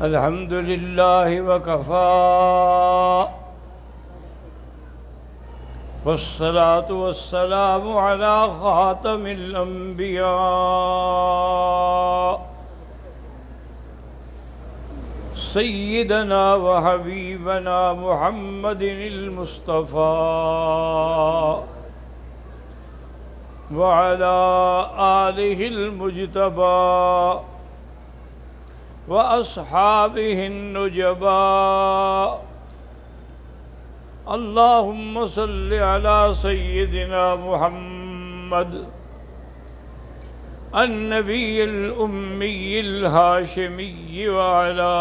الحمد لله وكفى والصلاة والسلام على خاتم الأنبياء سيدنا وحبيبنا محمد المصطفى وعلى آله المجتبى وأصحابه النجبى. اللهم صل على سيدنا محمد النبي الأمي الهاشمي وعلى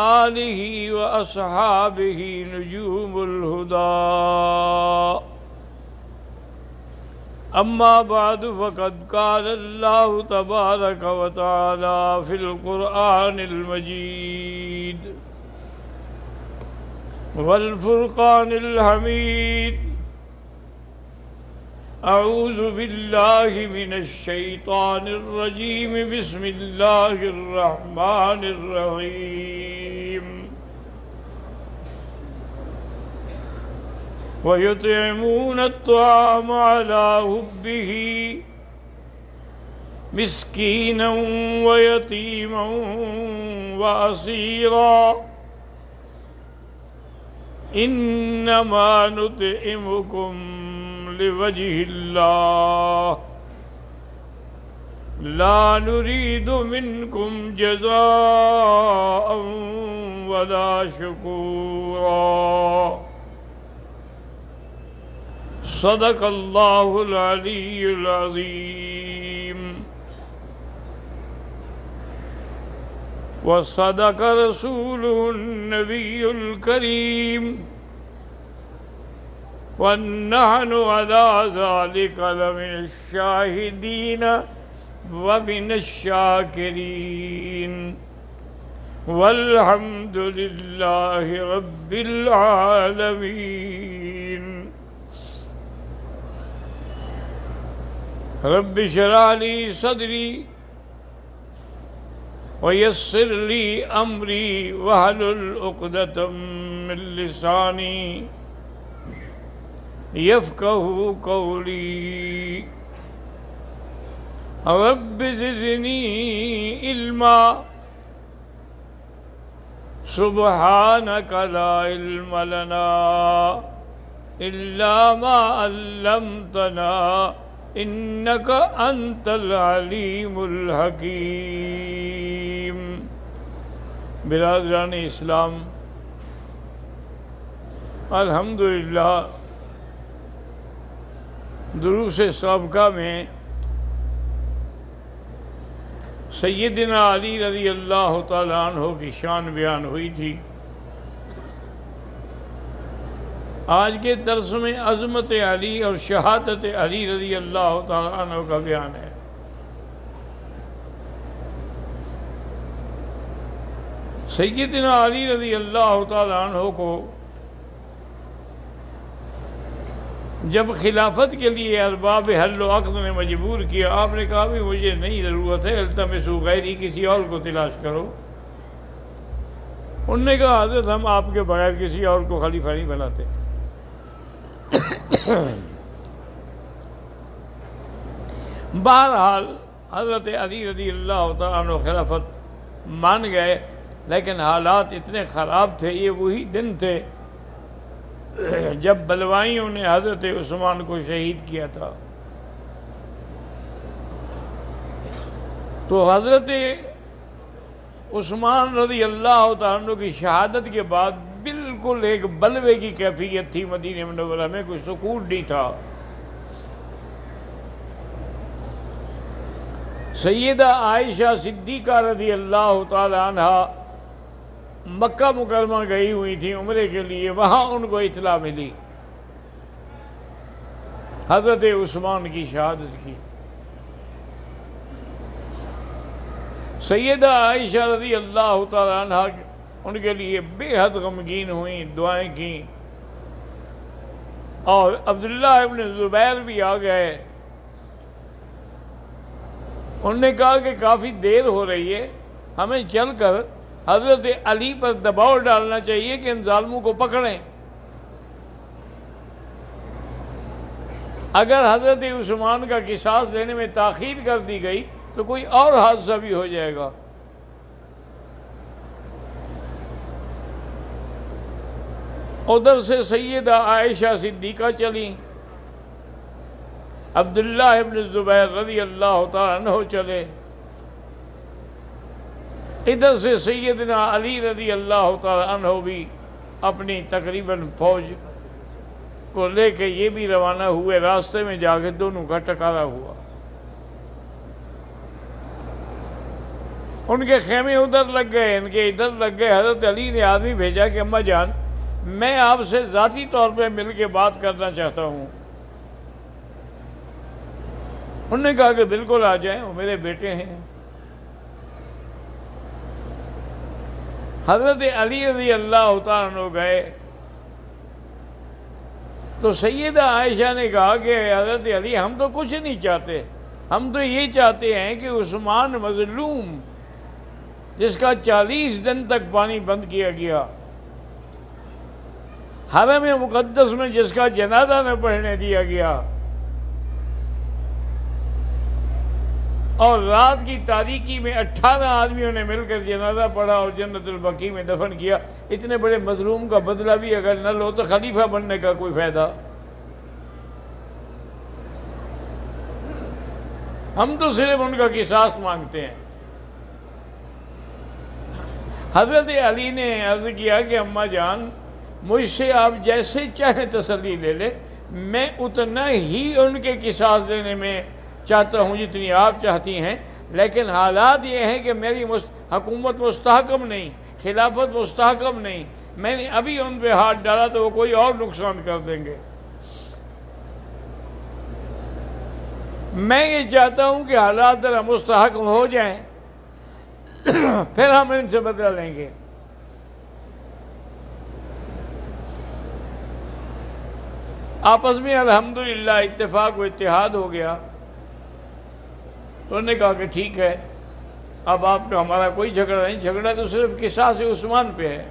آله وأصحابه نجوم الهدى. أما بعد فقد قال الله تبارك وتعالى في القرآن المجيد والفرقان الحميد: أعوذ بالله من الشيطان الرجيم. بسم الله الرحمن الرحيم. ويطعمون الطعام على حبه مسكينا ويتيما وأسيرا إنما نطعمكم لوجه الله لا نريد منكم جزاء ولا شكورا. صدق الله العلي العظيم وصدق رسوله النبي الكريم ونحن على ذلك لمن الشاهدين ومن الشاكرين والحمد لله رب العالمين. رب اشرح لي صدري ويسر لي أمري واحلل عقدة من لساني يفقهوا قولي. رب زدني علما سبحانك لا علم لنا إلا ما علمتنا إنك أنت العليم الحكيم. برادران اسلام، الحمدللہ دروس سابقہ میں سیدنا علی رضی اللہ تعالیٰ عنہ کی شان بیان ہوئی تھی. آج کے درس میں عظمت علی اور شہادت علی رضی اللہ تعالیٰ عنہ کا بیان ہے. سیدنا علی رضی اللہ تعالیٰ عنہ کو جب خلافت کے لیے ارباب حل و عقد نے مجبور کیا، آپ نے کہا بھی مجھے نہیں ضرورت ہے، التمسوا غیری، کسی اور کو تلاش کرو. انہوں نے کہا حضرت ہم آپ کے بغیر کسی اور کو خلیفہ نہیں بناتے. بہرحال حضرت علی رضی اللہ تعالیٰ عنہ خلافت مان گئے، لیکن حالات اتنے خراب تھے. یہ وہی دن تھے جب بلوائیوں نے حضرت عثمان کو شہید کیا تھا. تو حضرت عثمان رضی اللہ تعالیٰ عنہ کی شہادت کے بعد بالکل ایک بلوے کی کیفیت تھی. مدینہ منورہ میں کوئی سکون نہیں تھا. سیدہ عائشہ صدیقہ رضی اللہ تعالی عنہ مکہ مکرمہ گئی ہوئی تھی عمرے کے لیے. وہاں ان کو اطلاع ملی حضرت عثمان کی شہادت کی. سیدہ عائشہ رضی اللہ تعالی عنہ ان کے لیے بے حد غمگین ہوئیں، دعائیں کیں. اور عبداللہ ابن زبیر بھی آ گئے. انہوں نے کہا کہ کافی دیر ہو رہی ہے، ہمیں چل کر حضرت علی پر دباؤ ڈالنا چاہیے کہ ان ظالموں کو پکڑیں۔ اگر حضرت عثمان کا قصاص لینے میں تاخیر کر دی گئی تو کوئی اور حادثہ بھی ہو جائے گا۔ ادھر سے سیدہ عائشہ صدیقہ چلیں، عبداللہ ابن زبیر رضی اللہ تعالیٰ عنہ چلے، ادھر سے سیدنا علی رضی اللہ تعالیٰ عنہ بھی اپنی تقریباً فوج کو لے کے یہ بھی روانہ ہوئے۔ راستے میں جا کے دونوں کا ٹکراؤ ہوا، ان کے خیمے ادھر لگ گئے، ان کے ادھر لگ گئے۔ حضرت علی نے آدمی بھیجا کہ اماں جان میں آپ سے ذاتی طور پہ مل کے بات کرنا چاہتا ہوں۔ انہوں نے کہا کہ بالکل آ جائیں، وہ میرے بیٹے ہیں۔ حضرت علی رضی اللہ تعالیٰ عنہ گئے تو سیدہ عائشہ نے کہا کہ حضرت علی ہم تو کچھ نہیں چاہتے، ہم تو یہ چاہتے ہیں کہ عثمان مظلوم جس کا 40 دن تک پانی بند کیا گیا، حرم مقدس میں جس کا جنازہ نہ پڑھنے دیا گیا، اور رات کی تاریکی میں 18 آدمیوں نے مل کر جنازہ پڑھا اور جنت البقیع میں دفن کیا، اتنے بڑے مظلوم کا بدلہ بھی اگر نہ لو تو خلیفہ بننے کا کوئی فائدہ؟ ہم تو صرف ان کا قصاص مانگتے ہیں۔ حضرت علی نے عرض کیا کہ اماں جان مجھ سے آپ جیسے چاہیں تسلی لے لیں، میں اتنا ہی ان کے قصاص لینے میں چاہتا ہوں جتنی آپ چاہتی ہیں، لیکن حالات یہ ہیں کہ میری حکومت مستحکم نہیں، خلافت مستحکم نہیں، میں نے ابھی ان پہ ہاتھ ڈالا تو وہ کوئی اور نقصان کر دیں گے۔ میں یہ چاہتا ہوں کہ حالات ذرا مستحکم ہو جائیں پھر ہم ان سے بدلہ لیں گے۔ آپس میں الحمدللہ اتفاق و اتحاد ہو گیا، تو انہوں نے کہا کہ ٹھیک ہے، اب آپ کا ہمارا کوئی جھگڑا نہیں، جھگڑا تو صرف قصاص عثمان پہ ہے۔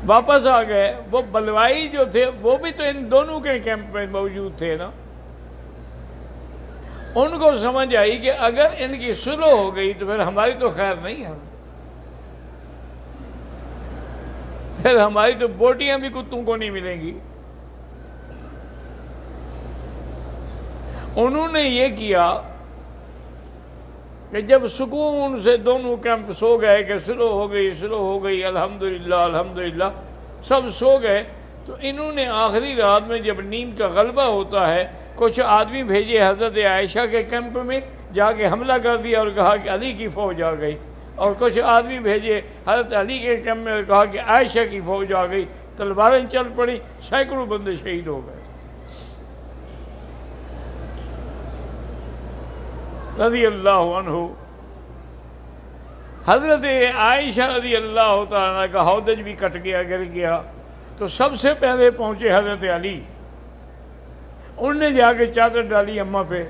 واپس آ گئے۔ وہ بلوائی جو تھے وہ بھی تو ان دونوں کے کیمپ میں موجود تھے نا، ان کو سمجھ آئی کہ اگر ان کی صلح ہو گئی تو پھر ہماری تو خیر نہیں ہے، پھر ہماری تو بوٹیاں بھی کتوں کو نہیں ملیں گی۔ انہوں نے یہ کیا کہ جب سکون سے دونوں کیمپ سو گئے کہ صلح ہو گئی الحمدللہ الحمدللہ، سب سو گئے، تو انہوں نے آخری رات میں جب نیند کا غلبہ ہوتا ہے کچھ آدمی بھیجے حضرت عائشہ کے کیمپ میں، جا کے حملہ کر دیا اور کہا کہ علی کی فوج آ گئی، اور کچھ آدمی بھیجے حضرت علی کے کیمپ میں اور کہا کہ عائشہ کی فوج آ گئی، تلواریں چل پڑی، سینکڑوں بندے شہید ہو گئے رضی اللہ عنہ۔ حضرت عائشہ رضی اللہ تعالیٰ کا ہودج بھی کٹ گیا، گر گیا، تو سب سے پہلے پہنچے حضرت علی، انہوں نے جا کے چادر ڈالی اماں پہ،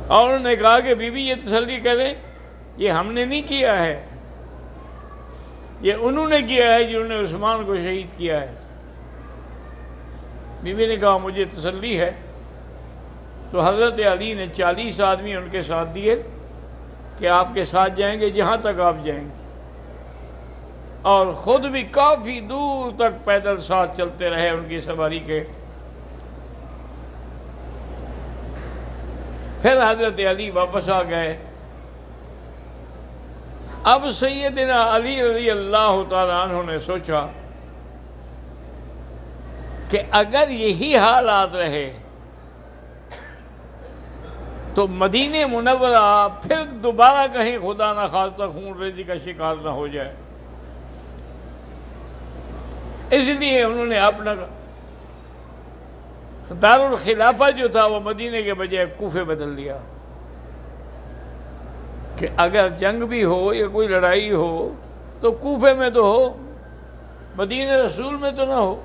اور انہوں نے کہا کہ بی بی یہ تسلی کریں یہ ہم نے نہیں کیا ہے، یہ انہوں نے کیا ہے جنہوں نے عثمان کو شہید کیا ہے۔ بی بی نے کہا مجھے تسلی ہے۔ تو حضرت علی نے 40 آدمی ان کے ساتھ دیے کہ آپ کے ساتھ جائیں گے جہاں تک آپ جائیں گے، اور خود بھی کافی دور تک پیدل ساتھ چلتے رہے ان کی سواری کے۔ پھر حضرت علی واپس آ گئے۔ اب سیدنا علی رضی اللہ تعالیٰ عنہ نے سوچا کہ اگر یہی حالات رہے تو مدینہ منورہ پھر دوبارہ کہیں خدا نہ خواستہ خون ریزی کا شکار نہ ہو جائے، اس لیے انہوں نے اپنا دارالخلافہ جو تھا وہ مدینہ کے بجائے کوفے بدل دیا، کہ اگر جنگ بھی ہو یا کوئی لڑائی ہو تو کوفے میں تو ہو، مدینہ رسول میں تو نہ ہو،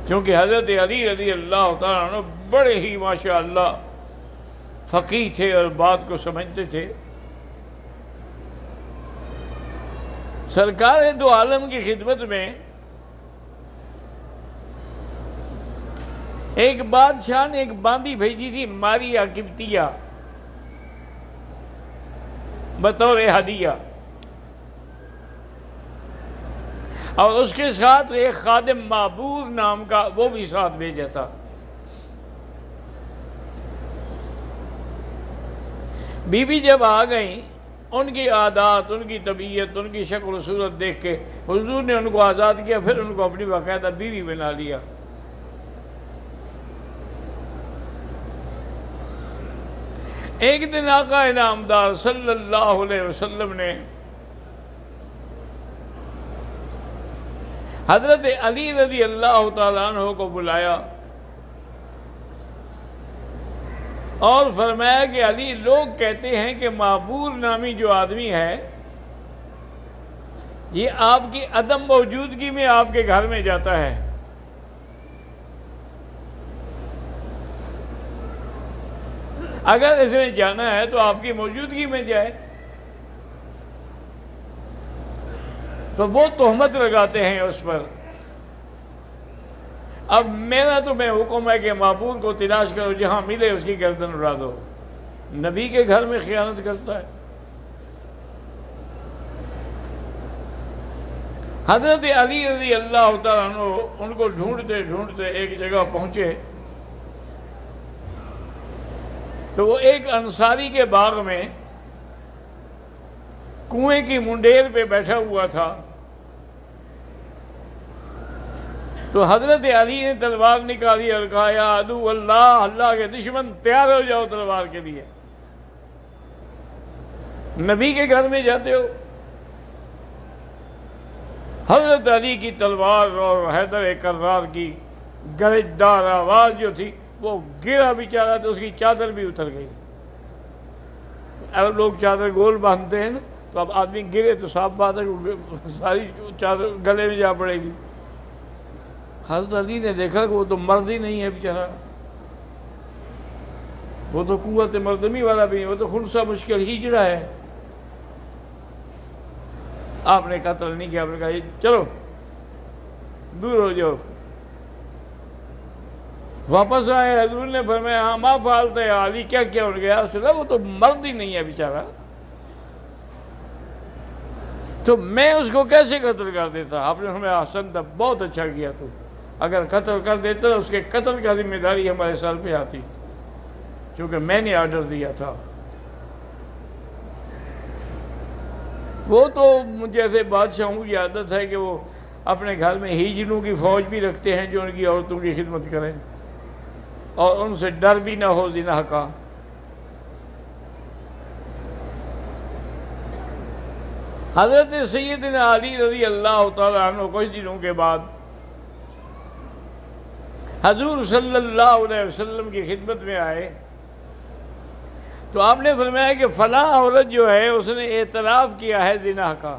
کیونکہ حضرت علی رضی اللہ تعالیٰ عنہ بڑے ہی ماشاءاللہ فقیہ تھے اور بات کو سمجھتے تھے۔ سرکار دو عالم کی خدمت میں ایک بادشاہ نے ایک باندی بھیجی تھی ماریہ قبطیہ بطور ہدیہ، اور اس کے ساتھ ایک خادم معبور نام کا وہ بھی ساتھ بھیجا تھا۔ بی بی جب آ گئیں، ان کی عادات، ان کی طبیعت، ان کی شکل و صورت دیکھ کے حضور نے ان کو آزاد کیا، پھر ان کو اپنی باقاعدہ بیوی بنا لیا۔ ایک دن آقا انعامدار صلی اللہ علیہ وسلم نے حضرت علی رضی اللہ تعالیٰ عنہ کو بلایا اور فرمایا کہ علی، لوگ کہتے ہیں کہ معبور نامی جو آدمی ہے یہ آپ کی عدم موجودگی میں آپ کے گھر میں جاتا ہے، اگر اس نے جانا ہے تو آپ کی موجودگی میں جائے۔ تو وہ تہمت لگاتے ہیں اس پر۔ اب میرا تمہیں حکم ہے کہ معبور کو تلاش کرو، جہاں ملے اس کی گردن اڑا دو۔ نبی کے گھر میں خیانت کرتا ہے۔ حضرت علی رضی اللہ تعالیٰ عنہ ان کو ڈھونڈتے ڈھونڈتے ایک جگہ پہنچے تو وہ ایک انصاری کے باغ میں کنویں کی منڈیر پہ بیٹھا ہوا تھا۔ تو حضرت علی نے تلوار نکالی اور کہا، یا عدو اللہ، اللہ کے دشمن تیار ہو جاؤ تلوار کے لیے، نبی کے گھر میں جاتے ہو۔ حضرت علی کی تلوار اور حیدر کرار کی گرجدار آواز جو تھی، وہ گرا بیچارہ تو اس کی چادر بھی اتر گئی۔ عرب لوگ چادر گول باندھتے ہیں نا، تو اب آدمی گرے تو صاف بات ہے ساری چادر گلے میں جا پڑے گی۔ حضرت علی نے دیکھا کہ وہ تو مرد ہی نہیں ہے بیچارہ، وہ تو قوت مردمی والا بھی نہیں، وہ تو خنثی مشکل ہجڑا ہے۔ آپ نے قتل نہیں کیا، آپ نے کہا چلو دور ہو جاؤ۔ واپس آئے، حضور نے فرمایا، ہاں ما فعلت یا علی، کیا کیا؟ انہوں نے کہا، رسول اللہ وہ تو مرد ہی نہیں ہے بیچارہ، تو میں اس کو کیسے قتل کر دیتا؟ آپ نے ہمیں احسنت، بہت اچھا کیا تو، اگر قتل کر دیتا تو اس کے قتل کا ذمہ داری ہمارے سر پہ آتی، کیونکہ میں نے آرڈر دیا تھا۔ وہ تو جیسے بادشاہوں کی عادت ہے کہ وہ اپنے گھر میں ہیجڑوں کی فوج بھی رکھتے ہیں جو ان کی عورتوں کی خدمت کریں اور ان سے ڈر بھی نہ ہو زنا کا۔ حضرت سیدنا علی رضی اللہ تعالیٰ عنہ کچھ دنوں کے بعد حضور صلی اللہ علیہ وسلم کی خدمت میں آئے تو آپ نے فرمایا کہ فلاں عورت جو ہے اس نے اعتراف کیا ہے زنا کا،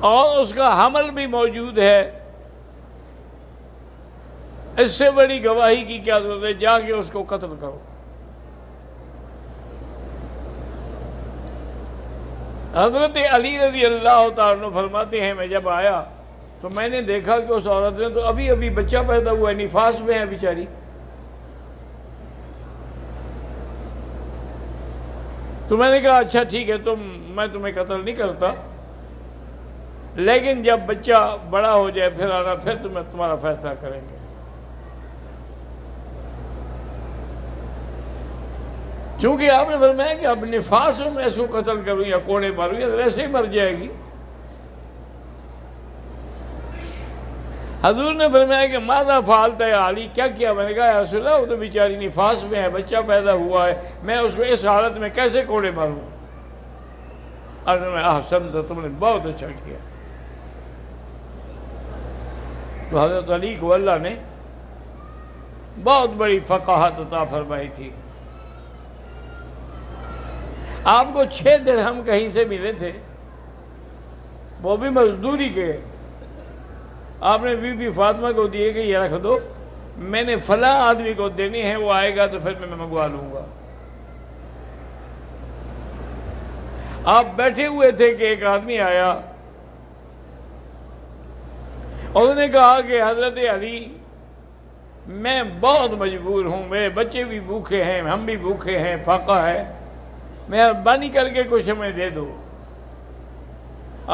اور اس کا حمل بھی موجود ہے، اس سے بڑی گواہی کی کیا ضرورت ہے، جا کے اس کو قتل کرو۔ حضرت علی رضی اللہ تعالیٰ عنہ فرماتے ہیں، میں جب آیا تو میں نے دیکھا کہ اس عورت نے تو ابھی ابھی بچہ پیدا ہوا ہے، نفاس میں ہے بیچاری۔ تو میں نے کہا اچھا ٹھیک ہے، میں تمہیں قتل نہیں کرتا، لیکن جب بچہ بڑا ہو جائے پھر آنا، پھر تمہارا فیصلہ کریں گے۔ چونکہ آپ نے فرمایا کہ اب نفاس میں اس کو قتل کروں یا کوڑے ماروں یا ویسے ہی مر جائے گی۔ حضور نے فرمایا کہ ماذا فعلت یا علی، کیا کیا؟ میں نے کہا یا رسول اللہ وہ تو بیچاری نفاس میں ہے، بچہ پیدا ہوا ہے، میں اس کو اس حالت میں کیسے کوڑے ماروں؟ اور میں احسنت، تم نے بہت اچھا کیا۔ تو حضرت علی کو اللہ نے بہت بڑی فقاہت عطا فرمائی تھی۔ آپ کو 6 درہم کہیں سے ملے تھے، وہ بھی مزدوری کے، آپ نے بی بی فاطمہ کو دیے کہ یہ رکھ دو، میں نے فلاں آدمی کو دینی ہے، وہ آئے گا تو پھر میں منگوا لوں گا۔ آپ بیٹھے ہوئے تھے کہ ایک آدمی آیا، اور انہوں نے کہا کہ حضرت علی میں بہت مجبور ہوں، میرے بچے بھی بھوکے ہیں، ہم بھی بھوکے ہیں، فاقہ ہے، مہربانی کر کے کچھ ہمیں دے دو۔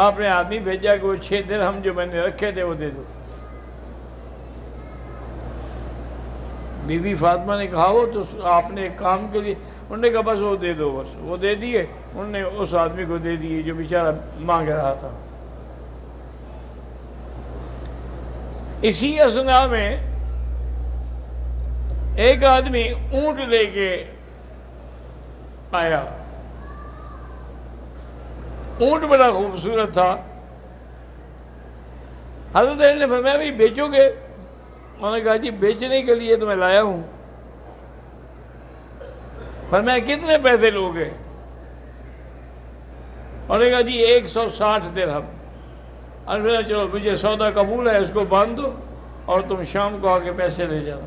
آپ نے آدمی بھیجا کہ وہ 6 درہم جو میں نے رکھے تھے وہ دے دو۔ بی بی فاطمہ نے کہا وہ تو آپ نے ایک کام کے لیے، انہوں نے کہا بس وہ دے دو، بس وہ دے دیے، انہوں نے اس آدمی کو دے دیے جو بیچارہ مانگ رہا تھا۔ اسی اثناء میں ایک آدمی اونٹ لے کے آیا، اونٹ بڑا خوبصورت تھا۔ حضرت علی نے فرمایا بھائی بیچو گے؟ انہوں نے کہا جی بیچنے کے لیے تو میں لایا ہوں۔ فرمایا کتنے پیسے لوگے؟ انہوں نے کہا جی 160 درہم۔ البتہ چلو مجھے سودا قبول ہے، اس کو باندھ دو اور تم شام کو آ کے پیسے لے جاؤ۔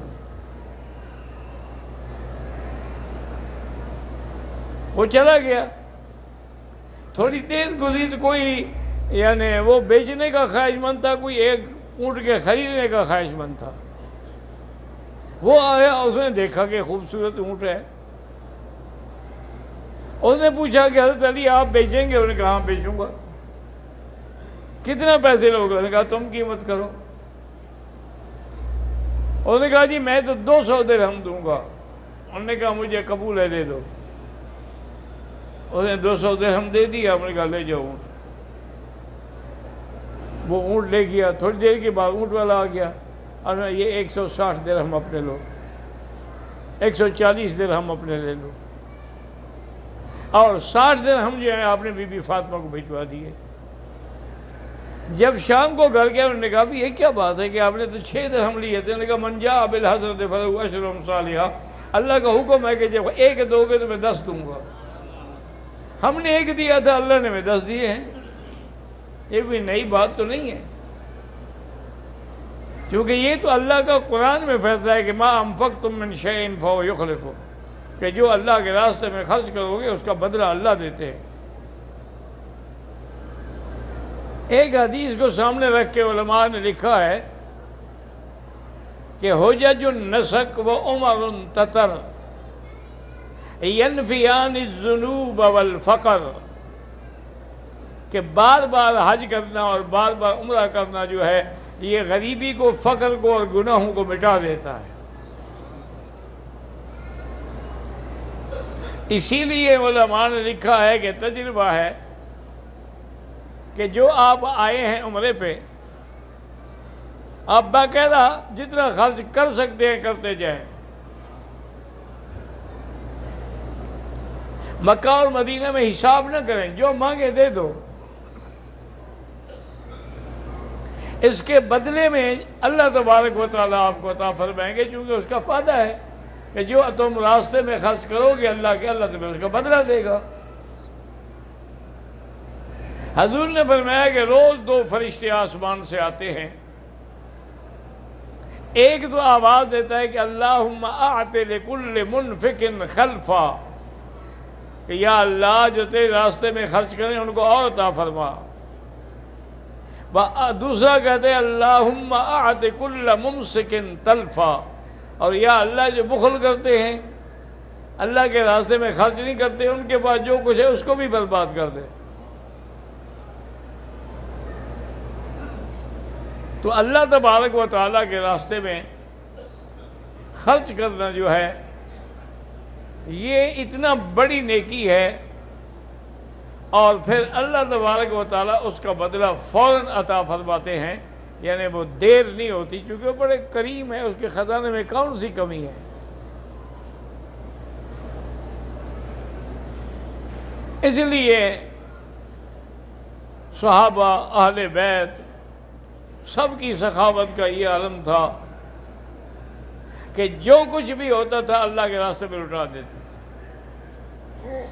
وہ چلا گیا۔ تھوڑی دیر گزری تو کوئی یعنی وہ بیچنے کا خواہش مند تھا، کوئی ایک اونٹ کے خریدنے کا خواہش مند تھا۔ وہ آیا، اس نے دیکھا کہ خوبصورت اونٹ ہے، اس نے پوچھا کہ حضرت علی آپ بیچیں گے؟ انہوں نے کہا ہاں بیچوں گا۔ کتنا پیسے لوگے؟ انہوں نے کہا تم قیمت کرو۔ انہوں نے کہا جی میں تو 200 درہم دوں گا۔ انہوں نے کہا مجھے قبول ہے، دے دو۔ اس نے 200 درہم دے دیا۔ انہوں نے کہا لے جاؤ اونٹ۔ وہ اونٹ لے گیا۔ تھوڑی دیر کے بعد اونٹ والا آ گیا، اور یہ 160 درہم اپنے لو، 140 درہم اپنے لے لو، اور 60 درہم جو ہیں آپ نے بی بی فاطمہ کو بھجوا دیے۔ جب شام کو گھر گیا، انہوں نے کہا بھی یہ کیا بات ہے کہ آپ نے تو 6 درہم لیے تھے؟ انہوں نے کہا من جاء بالحسنۃ فلہ عشر امثالھا، اللہ کا حکم ہے کہ جب ایک دو گے تو میں 10 دوں گا۔ ہم نے 1 دیا تھا، اللہ نے ہمیں 10 دیے ہیں۔ یہ کوئی نئی بات تو نہیں ہے، کیونکہ یہ تو اللہ کا قرآن میں فیصلہ ہے کہ ما انفقتم من شیء فہو یخلفہ، کہ جو اللہ کے راستے میں خرچ کرو گے اس کا بدلہ اللہ دیتے ہیں۔ ایک حدیث کو سامنے رکھ کے علماء نے لکھا ہے کہ حجج النسک و عمر تتر ینفیان الذنوب والفقر، کہ بار بار حج کرنا اور بار بار عمرہ کرنا جو ہے یہ غریبی کو، فقر کو اور گناہوں کو مٹا دیتا ہے۔ اسی لیے علماء نے لکھا ہے کہ تجربہ ہے کہ جو آپ آئے ہیں عمرے پہ، آپ باقاعدہ جتنا خرچ کر سکتے ہیں کرتے جائیں۔ مکہ اور مدینہ میں حساب نہ کریں، جو مانگے دے دو۔ اس کے بدلے میں اللہ تبارک و تعالیٰ آپ کو عطا فرمائیں گے، چونکہ اس کا فائدہ ہے کہ جو تم راستے میں خرچ کرو گے اللہ کے، اللہ تمہیں اس کا بدلہ دے گا۔ حضور نے فرمایا کہ روز 2 فرشتے آسمان سے آتے ہیں، ایک تو آواز دیتا ہے کہ اللہم اعط لکل منفق خلفا، کہ یا اللہ جو تیرے راستے میں خرچ کریں ان کو اور عطا فرما۔ دوسرا کہتے ہیں اللہم اعط کل ممسک تلفا، اور یا اللہ جو بخل کرتے ہیں، اللہ کے راستے میں خرچ نہیں کرتے، ان کے پاس جو کچھ ہے اس کو بھی برباد کر دے۔ تو اللہ تبارک و تعالیٰ کے راستے میں خرچ کرنا جو ہے یہ اتنا بڑی نیکی ہے، اور پھر اللہ تبارک و تعالیٰ اس کا بدلہ فوراً عطا فرماتے ہیں، یعنی وہ دیر نہیں ہوتی، چونکہ وہ بڑے کریم ہے، اس کے خزانے میں کون سی کمی ہے۔ اس لیے صحابہ، اہل بیت سب کی سخاوت کا یہ عالم تھا کہ جو کچھ بھی ہوتا تھا اللہ کے راستے میں لٹا دیتے تھے۔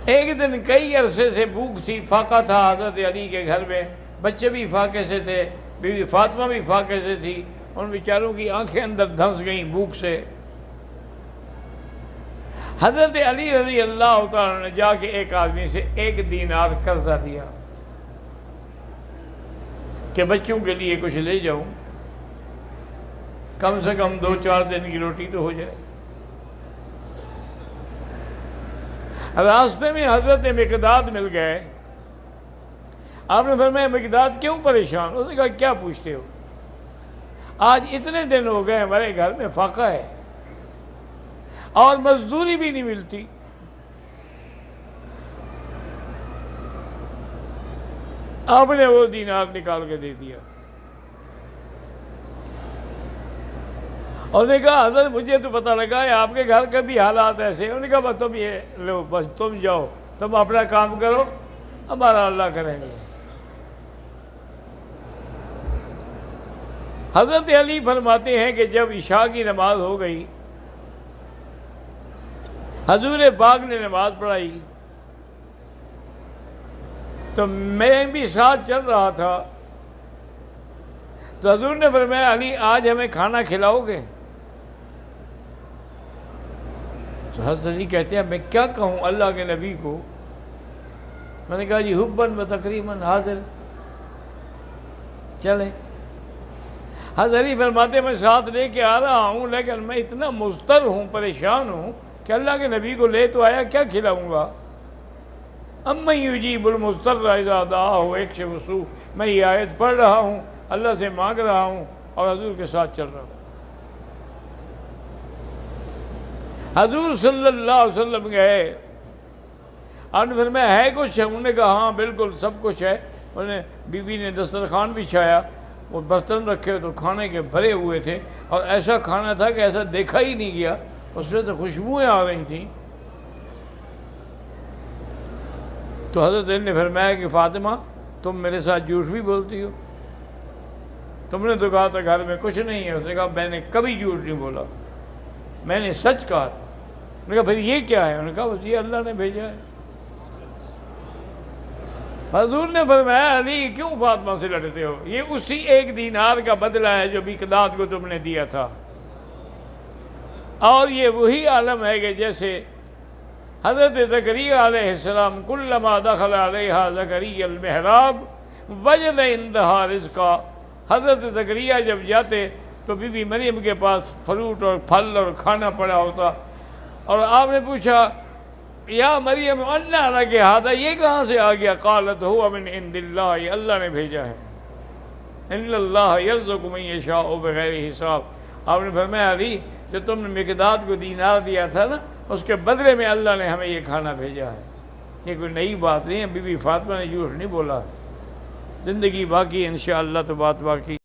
ایک دن کئی عرصے سے بھوک تھی، فاقہ تھا حضرت علی کے گھر میں، بچے بھی فاقے سے تھے، بیوی فاطمہ بھی فاقے سے تھی، ان بیچاروں کی آنکھیں اندر دھنس گئیں بھوک سے۔ حضرت علی رضی اللہ تعالیٰ نے جا کے ایک آدمی سے 1 دینار قرضہ دیا کہ بچوں کے لیے کچھ لے جاؤں، کم سے کم 2-4 دن کی روٹی تو ہو جائے۔ راستے میں حضرت مقداد مل گئے، آپ نے فرمایا مقداد کیوں پریشان؟ اس نے کہا کیا پوچھتے ہو، آج اتنے دن ہو گئے ہمارے گھر میں فاقہ ہے اور مزدوری بھی نہیں ملتی، آپ نے وہ دینار نکال کے دے دیا اور نے کہا حضرت مجھے تو پتہ لگا ہے آپ کے گھر کے بھی حالات ایسے ہیں۔ انہوں نے کہا بس تم یہ لو، بس تم جاؤ، تم اپنا کام کرو، ہمارا اللہ کریں گے۔ حضرت علی فرماتے ہیں کہ جب عشاء کی نماز ہو گئی، حضور پاک نے نماز پڑھائی تو میں بھی ساتھ چل رہا تھا، تو حضور نے فرمایا علی آج ہمیں کھانا کھلاؤ گے؟ تو حضرت علی کہتے ہیں میں کیا کہوں اللہ کے نبی کو؟ میں نے کہا جی حباً و تکریماً حاضر، چلیں۔ حضرت علی فرماتے میں ساتھ لے کے آ رہا ہوں، لیکن میں اتنا مضطر ہوں، پریشان ہوں کہ اللہ کے نبی کو لے تو آیا، کیا کھلاؤں گا؟ امن یجیب المضطر اذا دعاہ ویکشف السوء، میں یہ آیت پڑھ رہا ہوں، اللہ سے مانگ رہا ہوں اور حضور کے ساتھ چل رہا ہوں۔ حضور صلی اللہ علیہ وسلم گئے، آپ نے فرمایا ہے کچھ؟ انہوں نے کہا ہاں بالکل سب کچھ ہے۔ انہوں نے بیوی نے دسترخوان بچھایا، وہ برتن رکھے تو کھانے کے بھرے ہوئے تھے، اور ایسا کھانا تھا کہ ایسا دیکھا ہی نہیں گیا، اس میں تو خوشبوئیں آ رہی تھیں۔ تو حضرت علی نے فرمایا کہ فاطمہ تم میرے ساتھ جھوٹ بھی بولتی ہو، تم نے تو کہا تھا گھر میں کچھ نہیں ہے۔ اس نے کہا میں نے کبھی جھوٹ نہیں بولا، میں نے سچ کہا تھا۔ انہوں نے کہا پھر یہ کیا ہے؟ انہوں نے کہا بس یہ اللہ نے بھیجا ہے۔ حضور نے فرمایا علی کیوں فاطمہ سے لڑتے ہو؟ یہ اسی 1 دینار کا بدلہ ہے جو مقداد کو تم نے دیا تھا، اور یہ وہی عالم ہے کہ جیسے حضرت زکریا علیہ السلام کلما دخل علیہا زکریا المحراب وجد عندہا رزقا، حضرت زکریا جب جاتے تو بی بی مریم کے پاس فروٹ اور پھل اور کھانا پڑا ہوتا، اور آپ نے پوچھا یا مریم انا لک ھذا، یہ کہاں سے آ گیا؟ قالت هو من عند اللہ، اللہ نے بھیجا ہے، ان اللہ یرزق من یشاء بغیر حساب۔ آپ نے فرمایا علی جو تم نے مقداد کو دینار دیا تھا نا، اس کے بدلے میں اللہ نے ہمیں یہ کھانا بھیجا ہے، یہ کوئی نئی بات نہیں ہے۔ بی بی فاطمہ نے جھوٹ نہیں بولا، زندگی باقی انشاءاللہ تو بات باقی۔